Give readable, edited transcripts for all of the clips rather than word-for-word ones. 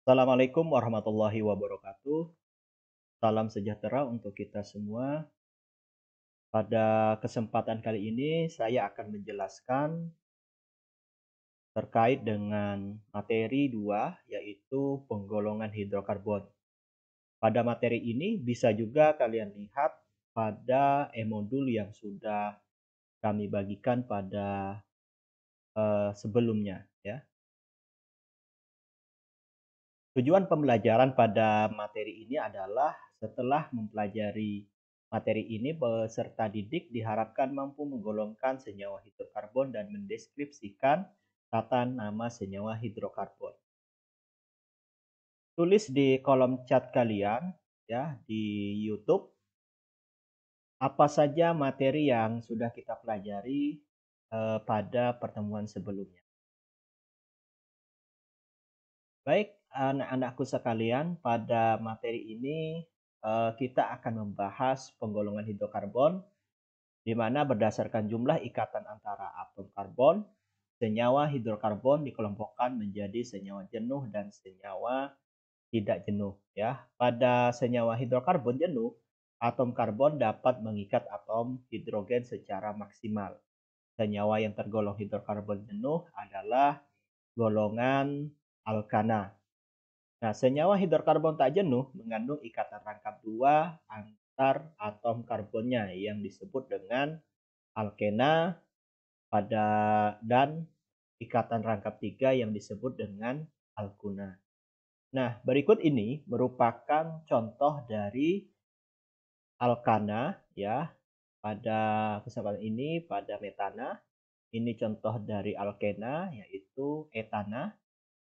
Assalamualaikum warahmatullahi wabarakatuh. Salam sejahtera untuk kita semua. Pada kesempatan kali ini, saya akan menjelaskan terkait dengan materi 2, yaitu penggolongan hidrokarbon. Pada materi ini bisa juga kalian lihat pada e-modul yang sudah kami bagikan pada sebelumnya, ya. Tujuan pembelajaran pada materi ini adalah setelah mempelajari materi ini, peserta didik diharapkan mampu menggolongkan senyawa hidrokarbon dan mendeskripsikan tata nama senyawa hidrokarbon. Tulis di kolom chat kalian ya di YouTube apa saja materi yang sudah kita pelajari pada pertemuan sebelumnya. Baik, anak-anakku sekalian, pada materi ini kita akan membahas penggolongan hidrokarbon, di mana berdasarkan jumlah ikatan antara atom karbon, senyawa hidrokarbon dikelompokkan menjadi senyawa jenuh dan senyawa tidak jenuh. Ya, pada senyawa hidrokarbon jenuh, atom karbon dapat mengikat atom hidrogen secara maksimal. Senyawa yang tergolong hidrokarbon jenuh adalah golongan alkana. Nah, senyawa hidrokarbon tak jenuh mengandung ikatan rangkap dua antar atom karbonnya yang disebut dengan alkena dan ikatan rangkap tiga yang disebut dengan alkuna. Nah, berikut ini merupakan contoh dari alkana ya. Pada kesempatan ini pada metana, ini contoh dari alkena yaitu etana.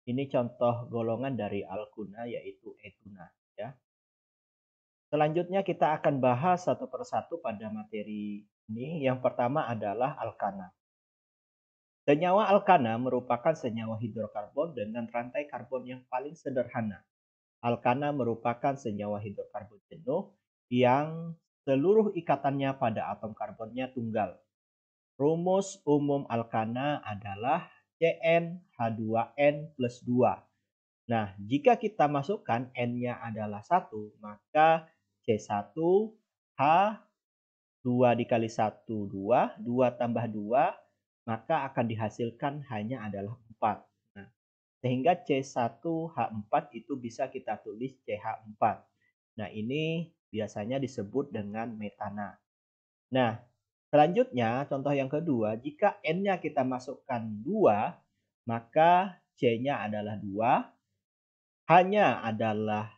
Ini contoh golongan dari alkuna yaitu etuna ya. Selanjutnya kita akan bahas satu persatu pada materi ini. Yang pertama adalah alkana. Senyawa alkana merupakan senyawa hidrokarbon dengan rantai karbon yang paling sederhana. Alkana merupakan senyawa hidrokarbon jenuh yang seluruh ikatannya pada atom karbonnya tunggal. Rumus umum alkana adalah CnH2n plus 2. Nah, jika kita masukkan N-nya adalah 1, maka C1H2 dikali 1, 2, 2 tambah 2, maka akan dihasilkan hanya adalah 4. Nah, sehingga C1H4 itu bisa kita tulis CH4. Nah, ini biasanya disebut dengan metana. Nah, selanjutnya contoh yang kedua, jika N-nya kita masukkan 2, maka C-nya adalah 2. Hanya adalah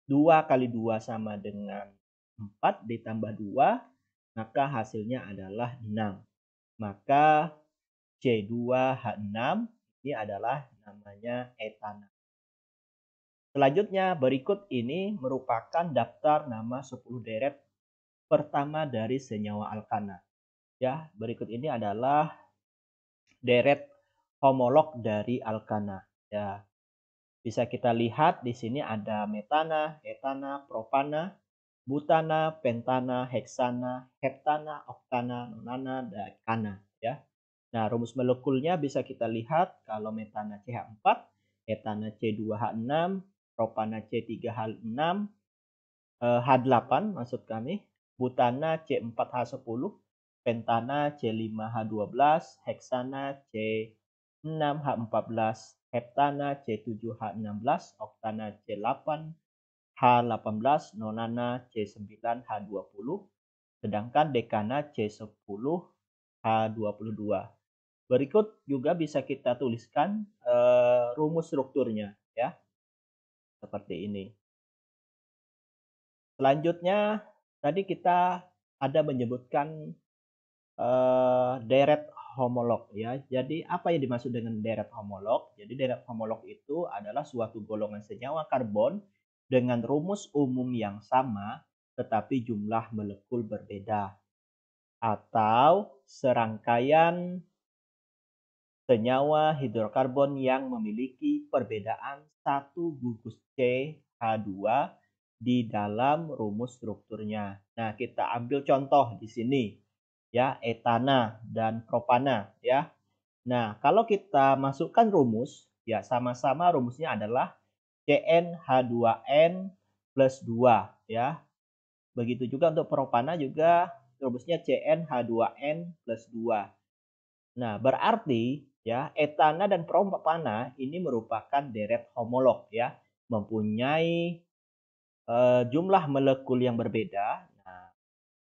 2 kali 2 sama dengan 4 ditambah 2, maka hasilnya adalah 6. Maka C2H6 ini adalah namanya etana. Selanjutnya berikut ini merupakan daftar nama 10 deret pertama dari senyawa alkana. Ya, berikut ini adalah deret homolog dari alkana. Ya, bisa kita lihat di sini ada metana, etana, propana, butana, pentana, heksana, heptana, oktana, nonana, dekana. Ya. Nah, rumus molekulnya bisa kita lihat kalau metana CH4, etana C2H6, propana C3H6, H8 maksud kami, butana C4H10, pentana C5H12, heksana C6H14, heptana C7H16, oktana C8H18, nonana C9H20, sedangkan dekana C10H22. Berikut juga bisa kita tuliskan rumus strukturnya ya. Seperti ini. Selanjutnya tadi kita ada menyebutkan deret homolog ya. Jadi apa yang dimaksud dengan deret homolog? Jadi deret homolog itu adalah suatu golongan senyawa karbon dengan rumus umum yang sama tetapi jumlah molekul berbeda. Atau serangkaian senyawa hidrokarbon yang memiliki perbedaan satu gugus CH2 di dalam rumus strukturnya. Nah, kita ambil contoh di sini ya, etana dan propana ya. Nah, kalau kita masukkan rumus ya sama-sama rumusnya adalah CnH2n plus 2 ya. Begitu juga untuk propana juga rumusnya CnH2n plus 2. Nah, berarti ya etana dan propana ini merupakan deret homolog ya, mempunyai jumlah molekul yang berbeda. Nah,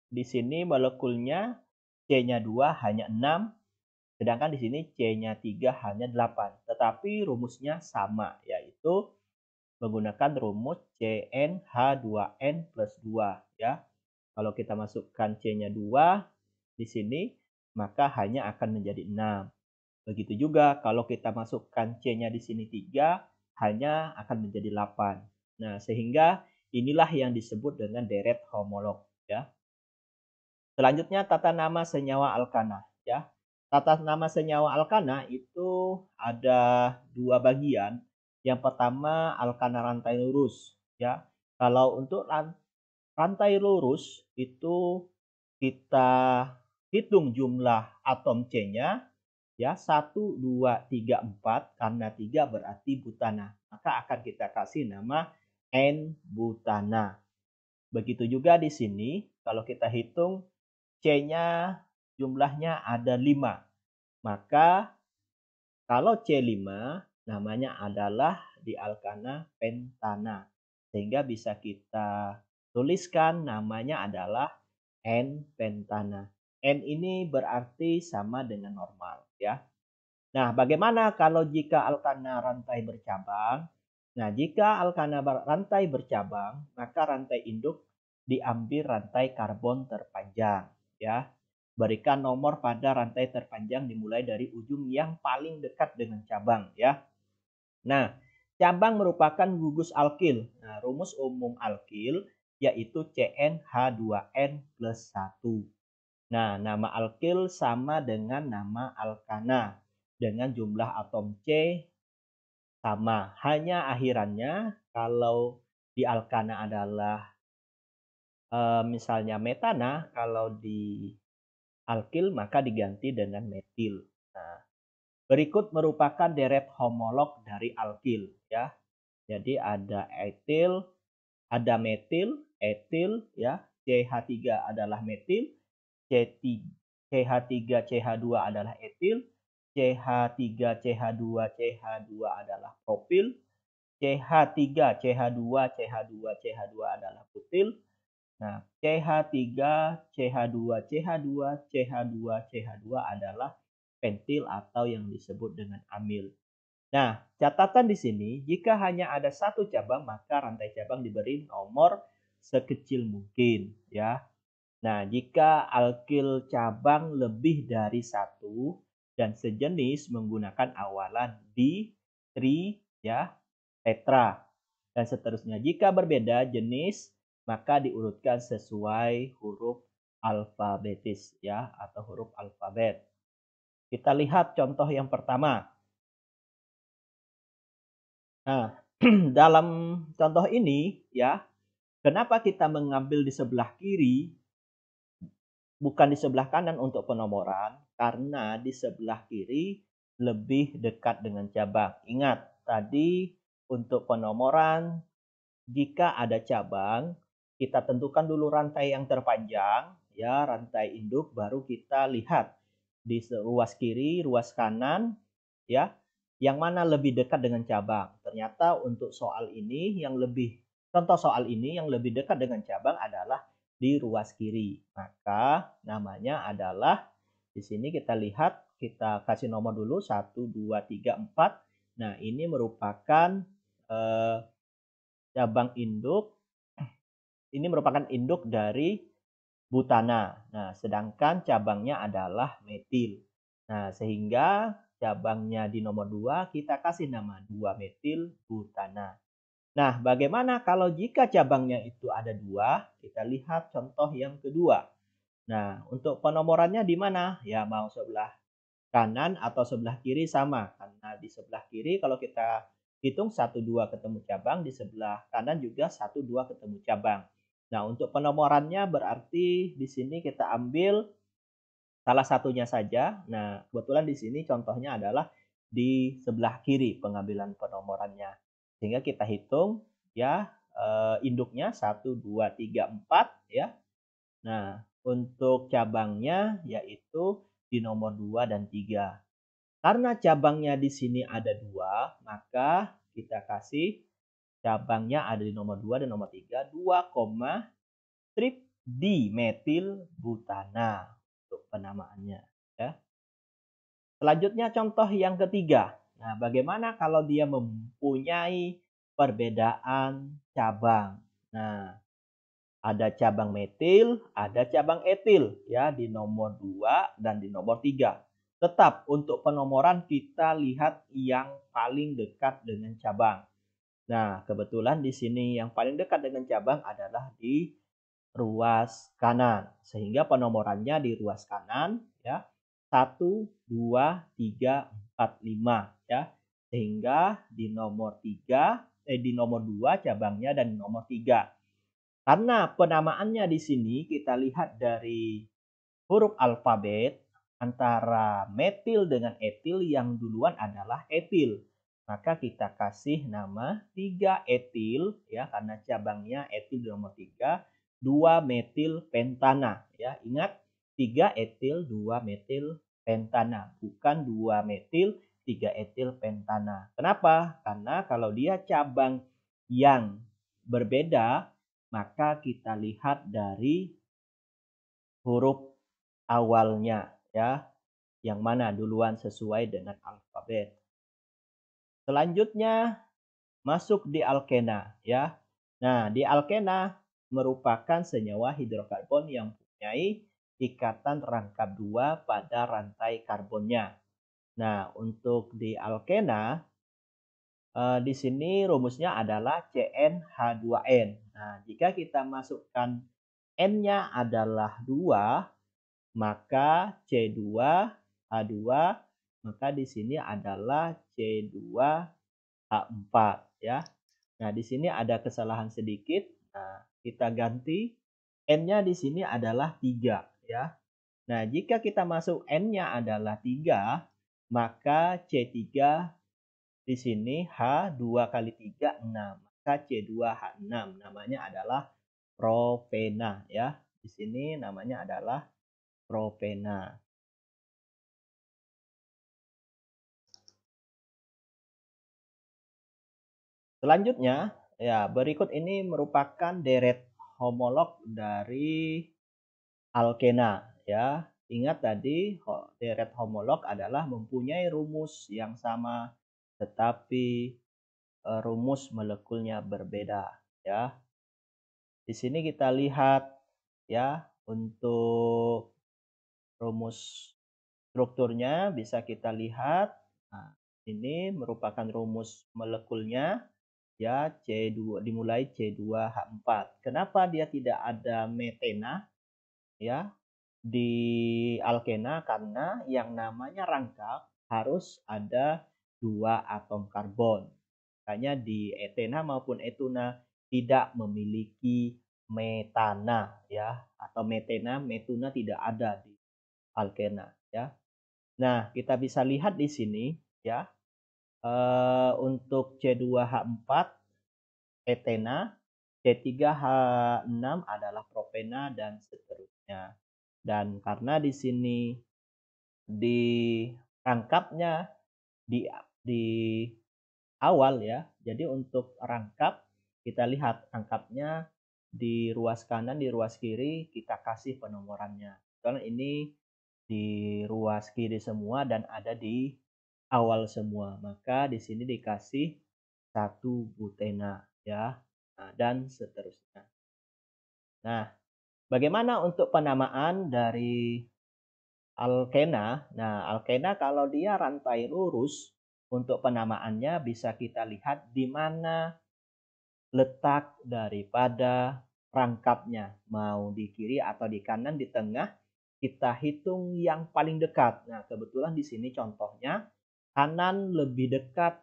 di sini molekulnya C-nya 2 hanya 6, sedangkan di sini C-nya 3 hanya 8. Tetapi rumusnya sama, yaitu menggunakan rumus CnH2n plus 2 ya. Kalau kita masukkan C-nya 2 di sini, maka hanya akan menjadi 6. Begitu juga kalau kita masukkan C-nya di sini 3, hanya akan menjadi 8. Nah, sehingga inilah yang disebut dengan deret homolog ya. Selanjutnya tata nama senyawa alkana ya. Tata nama senyawa alkana itu ada dua bagian. Yang pertama alkana rantai lurus ya. Kalau untuk rantai lurus itu kita hitung jumlah atom C-nya ya 1 2 3 4 karena 3 berarti butana. Maka akan kita kasih nama N-butana. Begitu juga di sini kalau kita hitung C-nya jumlahnya ada 5. Maka kalau C5 namanya adalah dialkana pentana. Sehingga bisa kita tuliskan namanya adalah N-pentana. N ini berarti sama dengan normal ya. Nah, bagaimana kalau jika alkana rantai bercabang? Nah, jika alkana rantai bercabang, maka rantai induk diambil rantai karbon terpanjang ya. Berikan nomor pada rantai terpanjang dimulai dari ujung yang paling dekat dengan cabang ya. Nah, cabang merupakan gugus alkil. Nah, rumus umum alkil yaitu CnH2n plus 1. Nah, nama alkil sama dengan nama alkana dengan jumlah atom C sama. Hanya akhirannya kalau di alkana adalah misalnya metana, kalau di alkil maka diganti dengan metil. Nah, berikut merupakan deret homolog dari alkil ya. Jadi ada etil, ada metil, etil ya. CH3 adalah metil, CH3 CH2 adalah etil, CH3 CH2 CH2 adalah propil, CH3 CH2 CH2 CH2 adalah butil. Nah, CH3 CH2 CH2 CH2 CH2 adalah pentil atau yang disebut dengan amil. Nah, catatan di sini, jika hanya ada satu cabang, maka rantai cabang diberi nomor sekecil mungkin ya. Nah, jika alkil cabang lebih dari satu dan sejenis menggunakan awalan di, tri, ya, tetra, dan seterusnya. Jika berbeda jenis, maka diurutkan sesuai huruf alfabetis ya atau huruf alfabet. Kita lihat contoh yang pertama. Nah, dalam contoh ini ya, kenapa kita mengambil di sebelah kiri bukan di sebelah kanan untuk penomoran? Karena di sebelah kiri lebih dekat dengan cabang. Ingat, tadi untuk penomoran jika ada cabang, kita tentukan dulu rantai yang terpanjang, ya, rantai induk, baru kita lihat di ruas kiri, ruas kanan, ya, yang mana lebih dekat dengan cabang. Ternyata untuk soal ini contoh soal ini yang lebih dekat dengan cabang adalah di ruas kiri. Maka namanya adalah di sini kita lihat, kita kasih nomor dulu 1 2 3 4. Nah, ini merupakan cabang induk. Ini merupakan induk dari butana. Nah, sedangkan cabangnya adalah metil. Nah, sehingga cabangnya di nomor 2 kita kasih nama 2-metil butana. Nah, bagaimana kalau jika cabangnya itu ada 2? Kita lihat contoh yang kedua. Nah, untuk penomorannya di mana? Ya, mau sebelah kanan atau sebelah kiri sama. Karena di sebelah kiri kalau kita hitung 1 2 ketemu cabang, di sebelah kanan juga 1 2 ketemu cabang. Nah, untuk penomorannya berarti di sini kita ambil salah satunya saja. Nah, kebetulan di sini contohnya adalah di sebelah kiri pengambilan penomorannya. Sehingga kita hitung ya induknya 1, 2, 3, 4 ya. Nah, untuk cabangnya yaitu di nomor 2 dan 3. Karena cabangnya di sini ada 2, maka kita kasih cabangnya ada di nomor 2 dan nomor 3, 2, strip dimetil butana untuk penamaannya ya. Selanjutnya contoh yang ketiga. Nah, bagaimana kalau dia mempunyai perbedaan cabang? Nah, ada cabang metil, ada cabang etil ya di nomor 2 dan di nomor 3. Tetap untuk penomoran kita lihat yang paling dekat dengan cabang. Nah, kebetulan di sini yang paling dekat dengan cabang adalah di ruas kanan. Sehingga penomorannya di ruas kanan ya. 1, 2, 3, 4, 5 ya. Sehingga di nomor 3 di nomor 2 cabangnya dan di nomor 3. Karena penamaannya di sini kita lihat dari huruf alfabet antara metil dengan etil yang duluan adalah etil. Maka kita kasih nama 3 etil ya karena cabangnya etil di nomor 3, 2 metil pentana ya. Ingat 3 etil 2 metil pentana, bukan 2 metil 3 etil pentana. Kenapa? Karena kalau dia cabang yang berbeda maka kita lihat dari huruf awalnya ya, yang mana duluan sesuai dengan alfabet. Selanjutnya masuk di alkena ya. Nah, di alkena merupakan senyawa hidrokarbon yang mempunyai ikatan rangkap 2 pada rantai karbonnya. Nah, untuk di alkena di sini rumusnya adalah CnH2n. Nah, jika kita masukkan N-nya adalah 2, maka C2H2 maka di sini adalah C2H4 ya. Nah, di sini ada kesalahan sedikit. Nah, kita ganti N-nya di sini adalah 3 ya. Nah, jika kita masuk N-nya adalah 3, maka C3 di sini H2 kali 3 6. Maka C2H6 namanya adalah propena ya. Di sini namanya adalah propena. Selanjutnya, ya berikut ini merupakan deret homolog dari alkena ya. Ingat tadi deret homolog adalah mempunyai rumus yang sama tetapi rumus molekulnya berbeda ya. Di sini kita lihat ya untuk rumus strukturnya bisa kita lihat. Nah, ini merupakan rumus molekulnya ya C2 dimulai C2H4. Kenapa dia tidak ada metena ya di alkena? Karena yang namanya rangkap harus ada 2 atom karbon. Makanya di etena maupun etuna tidak memiliki metana ya atau metena, metuna tidak ada di alkena ya. Nah, kita bisa lihat di sini ya untuk C2H4 etena, C3H6 adalah propena dan seterusnya. Dan karena di sini di rangkapnya di awal ya. Jadi untuk rangkap kita lihat rangkapnya di ruas kanan, di ruas kiri kita kasih penomorannya. Karena ini di ruas kiri semua dan ada di awal semua. Maka di sini dikasih 1 butena ya. Nah, dan seterusnya. Nah, bagaimana untuk penamaan dari alkena? Nah, alkena kalau dia rantai lurus untuk penamaannya bisa kita lihat di mana letak daripada rangkapnya. Mau di kiri atau di kanan, di tengah, kita hitung yang paling dekat. Nah, kebetulan di sini contohnya kanan lebih dekat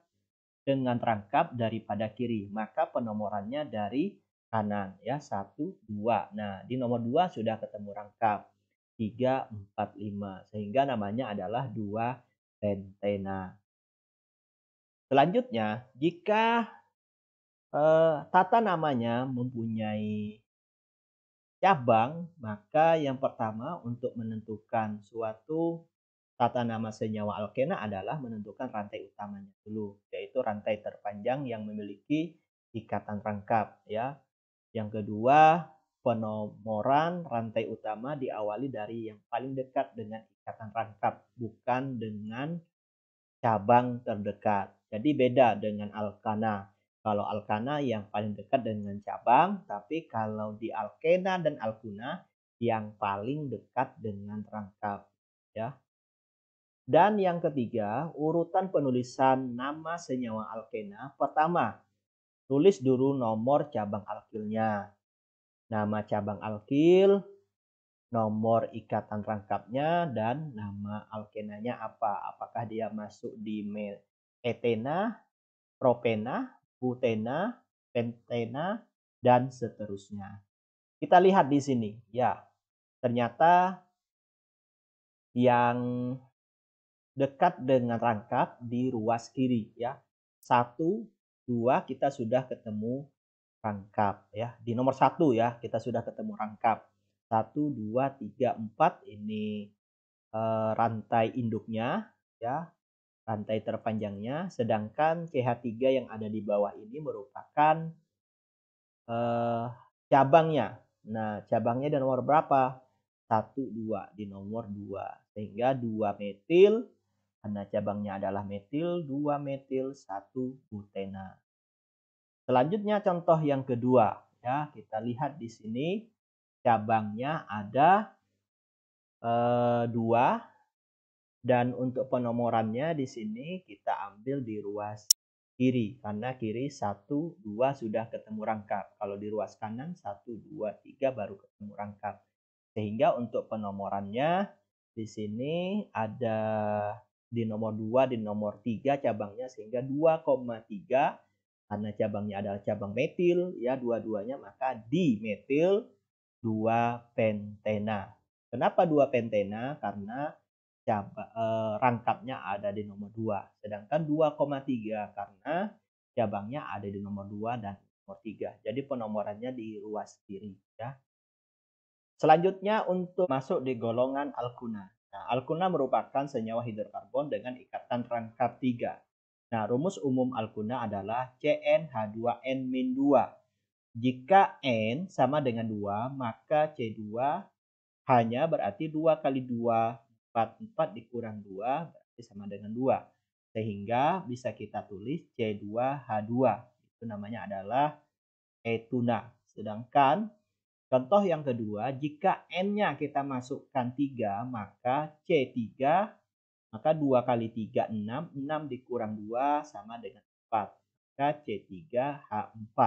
dengan rangkap daripada kiri. Maka penomorannya dari kanan ya 1, 2. Nah, di nomor 2 sudah ketemu rangkap. 3, 4, 5. Sehingga namanya adalah 2 pentena. Selanjutnya, jika Tata namanya mempunyai cabang, maka yang pertama untuk menentukan suatu tata nama senyawa alkena adalah menentukan rantai utamanya dulu, yaitu rantai terpanjang yang memiliki ikatan rangkap ya. Yang kedua, penomoran rantai utama diawali dari yang paling dekat dengan ikatan rangkap, bukan dengan cabang terdekat. Jadi beda dengan alkana. Kalau alkana yang paling dekat dengan cabang, tapi kalau di alkena dan alkuna yang paling dekat dengan rangkap, ya. Dan yang ketiga, urutan penulisan nama senyawa alkena. Pertama, tulis dulu nomor cabang alkilnya. Nama cabang alkil, nomor ikatan rangkapnya, dan nama alkenanya apa. Apakah dia masuk di etena, propena, butena, pentena, dan seterusnya. Kita lihat di sini, ya. Ternyata yang dekat dengan rangkap di ruas kiri, ya. 1, 2 kita sudah ketemu rangkap, ya. Di nomor 1 ya, kita sudah ketemu rangkap. 1, 2, 3, 4 ini rantai induknya, ya. Rantai terpanjangnya, sedangkan CH3 yang ada di bawah ini merupakan eh, cabangnya. Nah, cabangnya di nomor berapa? 1, 2, di nomor 2. Sehingga 2 metil, karena cabangnya adalah metil, 2 metil, 1 butena. Selanjutnya contoh yang kedua, ya, kita lihat di sini cabangnya ada 2. Dan untuk penomorannya di sini kita ambil di ruas kiri. Karena kiri 1, 2 sudah ketemu rangkap. Kalau di ruas kanan 1, 2, 3 baru ketemu rangkap. Sehingga untuk penomorannya di sini ada di nomor 2, di nomor 3 cabangnya. Sehingga 2,3 karena cabangnya adalah cabang metil. Ya, dua-duanya maka dimetil 2 pentena. Kenapa 2 pentena? Karena rangkapnya ada di nomor 2. Sedangkan 2,3 karena cabangnya ada di nomor 2 dan nomor 3. Jadi penomorannya di ruas kiri ya. Selanjutnya untuk masuk di golongan alkuna. Nah, alkuna merupakan senyawa hidrokarbon dengan ikatan rangkap 3. Nah, rumus umum alkuna adalah CnH2n-2. Jika N sama dengan 2, maka C2 hanya berarti 2 kali 2, 4 dikurang 2 berarti sama dengan 2. Sehingga bisa kita tulis C2H2. Itu namanya adalah etuna. Sedangkan contoh yang kedua, jika N-nya kita masukkan 3, maka C3, maka 2 kali 3, 6. 6 dikurang 2 sama dengan 4. Maka C3H4.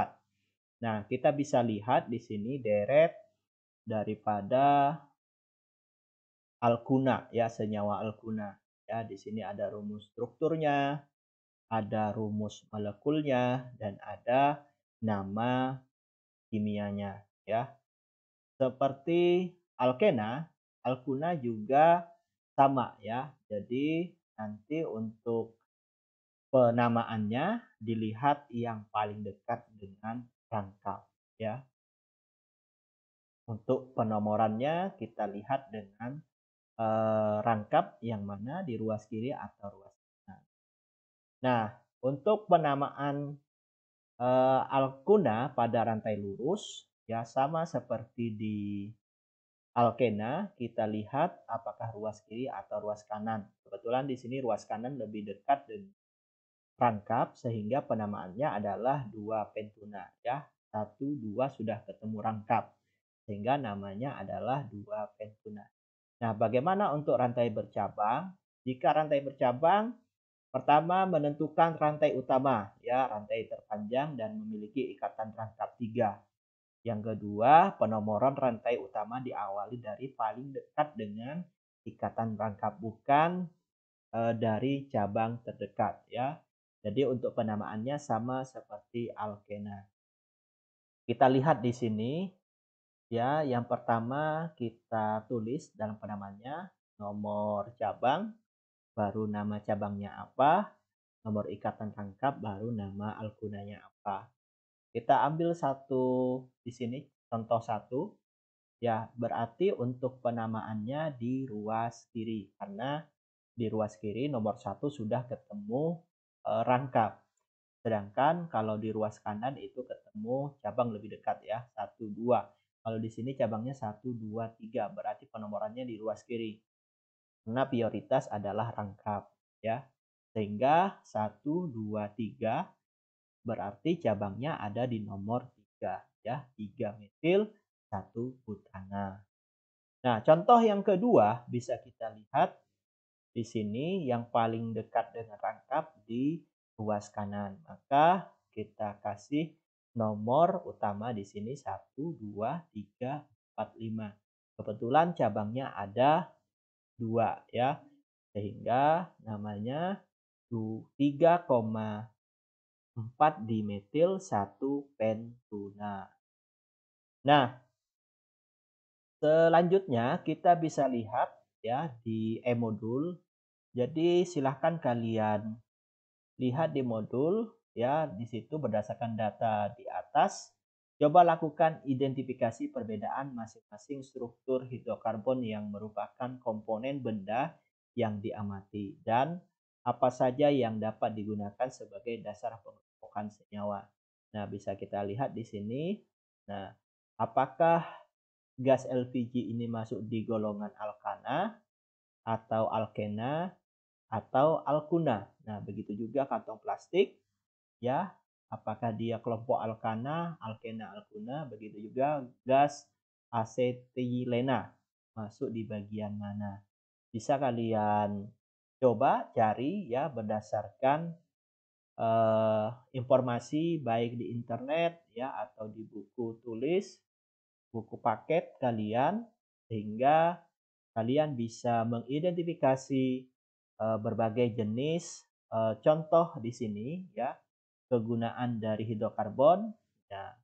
Nah, kita bisa lihat di sini deret daripada alkuna ya, senyawa alkuna. Ya, di sini ada rumus strukturnya, ada rumus molekulnya, dan ada nama kimianya ya. Seperti alkena, alkuna juga sama ya. Jadi nanti untuk penamaannya dilihat yang paling dekat dengan rangkap ya. Untuk penomorannya kita lihat dengan rangkap yang mana di ruas kiri atau ruas kanan. Nah, untuk penamaan alkuna pada rantai lurus ya sama seperti di alkena, kita lihat apakah ruas kiri atau ruas kanan. Kebetulan di sini ruas kanan lebih dekat dengan rangkap sehingga penamaannya adalah 2 pentuna ya. 1, 2 sudah ketemu rangkap. Sehingga namanya adalah 2 pentuna. Nah, bagaimana untuk rantai bercabang? Jika rantai bercabang, pertama menentukan rantai utama, ya, rantai terpanjang dan memiliki ikatan rangkap 3. Yang kedua, penomoran rantai utama diawali dari paling dekat dengan ikatan rangkap, bukan dari cabang terdekat, ya. Jadi untuk penamaannya sama seperti alkena. Kita lihat di sini, ya, yang pertama kita tulis dalam penamaannya nomor cabang, baru nama cabangnya apa, nomor ikatan rangkap, baru nama alkunanya apa. Kita ambil satu di sini, contoh satu. Ya, berarti untuk penamaannya di ruas kiri. Karena di ruas kiri nomor satu sudah ketemu rangkap. Sedangkan kalau di ruas kanan itu ketemu cabang lebih dekat ya, 1, 2. Kalau di sini cabangnya 1, 2, 3. Berarti penomorannya di ruas kiri. Karena prioritas adalah rangkap ya. Sehingga 1, 2, 3 berarti cabangnya ada di nomor 3 ya. 3 metil, 1 butana. Nah, contoh yang kedua bisa kita lihat di sini yang paling dekat dengan rangkap di ruas kanan. Maka kita kasih nomor utama di sini 1, 2, 3, 4, 5. Kebetulan cabangnya ada 2 ya. Sehingga namanya 3,4 dimetil 1 pentuna. Nah, selanjutnya kita bisa lihat ya di e-modul. Jadi silahkan kalian lihat di modul ya, di situ berdasarkan data di atas. Coba lakukan identifikasi perbedaan masing-masing struktur hidrokarbon yang merupakan komponen benda yang diamati dan apa saja yang dapat digunakan sebagai dasar pengelompokan senyawa. Nah, bisa kita lihat di sini. Nah, apakah gas LPG ini masuk di golongan alkana atau alkena atau alkuna. Nah, begitu juga kantong plastik ya. Apakah dia kelompok alkana, alkena, alkuna, begitu juga gas asetilena masuk di bagian mana. Bisa kalian coba cari ya berdasarkan informasi baik di internet ya atau di buku tulis, buku paket kalian, sehingga kalian bisa mengidentifikasi berbagai jenis contoh di sini ya, kegunaan dari hidrokarbon ya,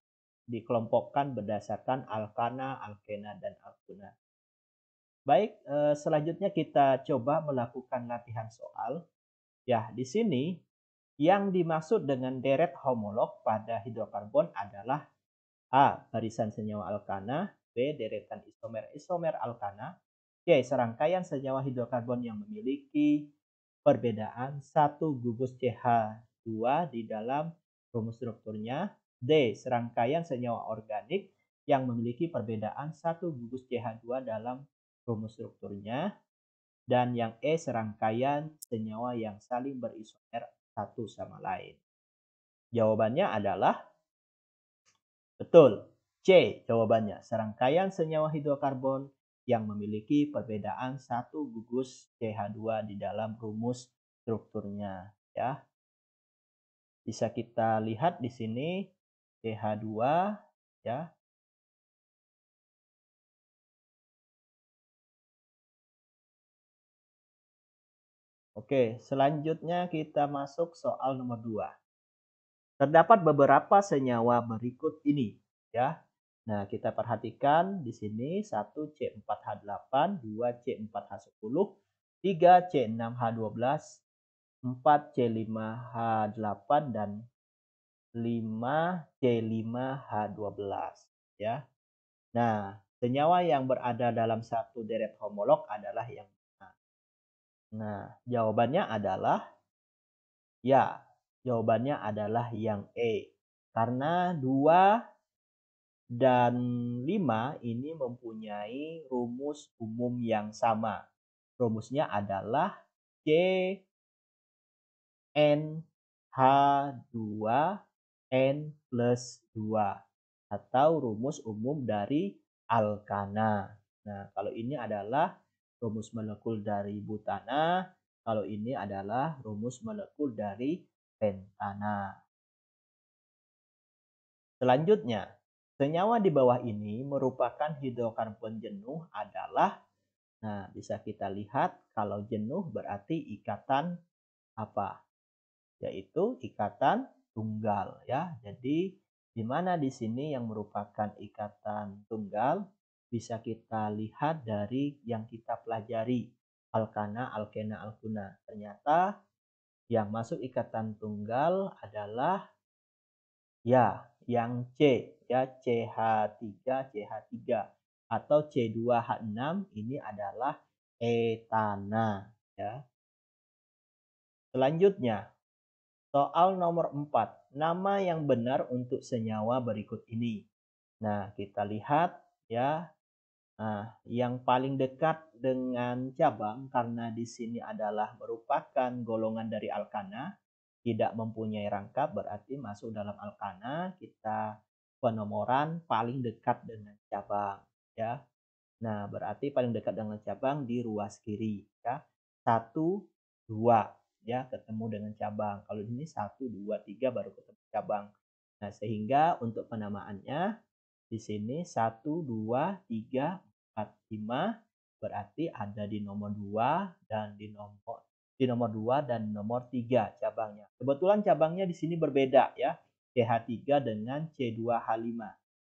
dikelompokkan berdasarkan alkana, alkena, dan alkuna. Baik, selanjutnya kita coba melakukan latihan soal. Ya, di sini yang dimaksud dengan deret homolog pada hidrokarbon adalah A. Barisan senyawa alkana. B. Deretan isomer-isomer alkana. C. Serangkaian senyawa hidrokarbon yang memiliki perbedaan satu gugus CH2 di dalam rumus strukturnya. D. Serangkaian senyawa organik yang memiliki perbedaan satu gugus CH2 dalam rumus strukturnya. Dan yang E. Serangkaian senyawa yang saling berisomer satu sama lain. Jawabannya adalah betul. C jawabannya. Serangkaian senyawa hidrokarbon yang memiliki perbedaan satu gugus CH2 di dalam rumus strukturnya ya. Bisa kita lihat di sini CH2 ya. Oke, selanjutnya kita masuk soal nomor 2. Terdapat beberapa senyawa berikut ini ya. Nah, kita perhatikan di sini 1 C4H8, 2 C4H10, 3 C6H12, 4 C5H8 dan 5 C5H12 ya. Nah, senyawa yang berada dalam satu deret homolog adalah yang mana? Nah, jawabannya adalah ya, jawabannya adalah yang E. Karena 2 dan 5 ini mempunyai rumus umum yang sama. Rumusnya adalah CnH2n+2 atau rumus umum dari alkana. Nah, kalau ini adalah rumus molekul dari butana, kalau ini adalah rumus molekul dari pentana. Selanjutnya, senyawa di bawah ini merupakan hidrokarbon jenuh adalah, nah bisa kita lihat kalau jenuh berarti ikatan apa? Yaitu ikatan tunggal ya. Jadi di mana di sini yang merupakan ikatan tunggal bisa kita lihat dari yang kita pelajari alkana, alkena, alkuna. Ternyata yang masuk ikatan tunggal adalah ya, yang C ya, CH3, CH3 atau C2H6 ini adalah etana ya. Selanjutnya, soal nomor 4. Nama yang benar untuk senyawa berikut ini. Nah, kita lihat ya. Nah, yang paling dekat dengan cabang karena di sini adalah merupakan golongan dari alkana, tidak mempunyai rangkap berarti masuk dalam alkana, kita penomoran paling dekat dengan cabang ya. Nah, berarti paling dekat dengan cabang di ruas kiri ya. 1, 2 ya, ketemu dengan cabang. Kalau ini 1, 2, 3 baru ketemu cabang. Nah, sehingga untuk penamaannya di sini 1, 2, 3, 4, 5 berarti ada di nomor 2 dan di nomor 2 dan nomor 3 cabangnya. Kebetulan cabangnya di sini berbeda ya. CH3 dengan C2H5.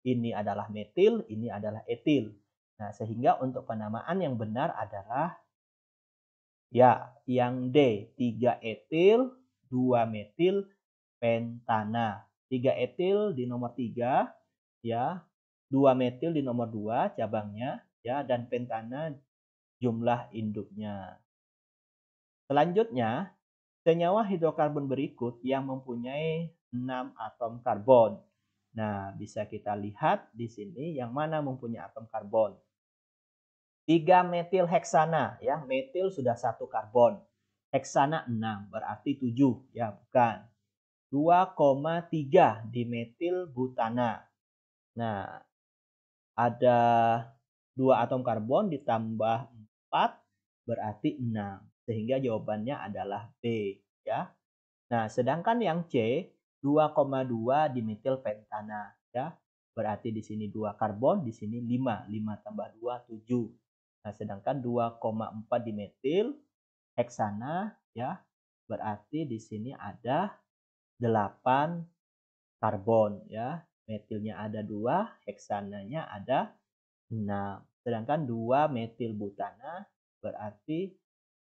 Ini adalah metil, ini adalah etil. Nah, sehingga untuk penamaan yang benar adalah ya, yang D, 3 etil, 2 metil pentana. 3 etil di nomor 3 ya, 2 metil di nomor 2 cabangnya ya, dan pentana jumlah induknya. Selanjutnya, senyawa hidrokarbon berikut yang mempunyai 6 atom karbon. Nah, bisa kita lihat di sini yang mana mempunyai atom karbon. 3 metil heksana ya, metil sudah 1 karbon. Heksana 6 berarti 7 ya, bukan. 2,3 dimetil butana. Nah, ada 2 atom karbon ditambah 4 berarti 6. Sehingga jawabannya adalah B ya. Nah, sedangkan yang C 2,2 dimetil pentana ya. Berarti di sini 2 karbon, di sini 5. 5 tambah 2 7. Nah, sedangkan 2,4 dimetil heksana ya. Berarti di sini ada 8 karbon ya. Metilnya ada 2, heksananya ada 6. Sedangkan 2 metil butana berarti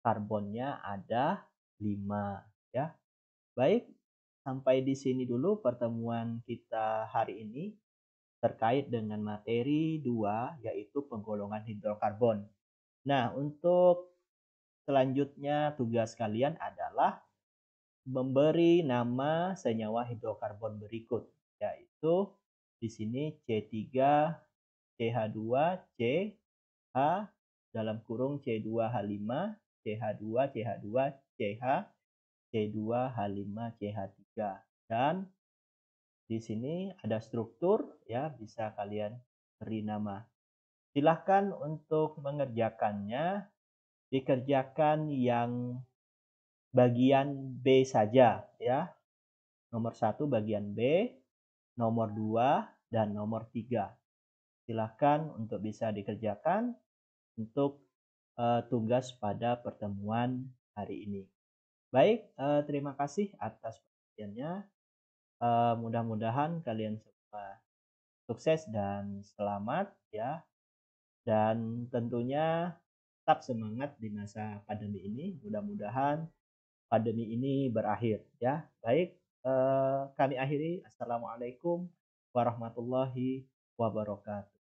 karbonnya ada 5 ya. Baik, sampai di sini dulu pertemuan kita hari ini terkait dengan materi 2 yaitu penggolongan hidrokarbon. Nah, untuk selanjutnya tugas kalian adalah memberi nama senyawa hidrokarbon berikut, yaitu di sini C3, CH2, CH dalam kurung C2H5, CH2, CH2, CH, C2H5, CH3. Dan di sini ada struktur ya, bisa kalian beri nama. Silahkan untuk mengerjakannya dikerjakan yang bagian B saja ya. Nomor 1 bagian B, nomor 2 dan nomor 3. Silahkan untuk bisa dikerjakan untuk tugas pada pertemuan hari ini. Baik, terima kasih atas perhatiannya. Mudah-mudahan kalian semua sukses dan selamat ya. Dan tentunya tetap semangat di masa pandemi ini. Mudah-mudahan pandemi ini berakhir ya. Baik, kami akhiri. Assalamualaikum warahmatullahi wabarakatuh.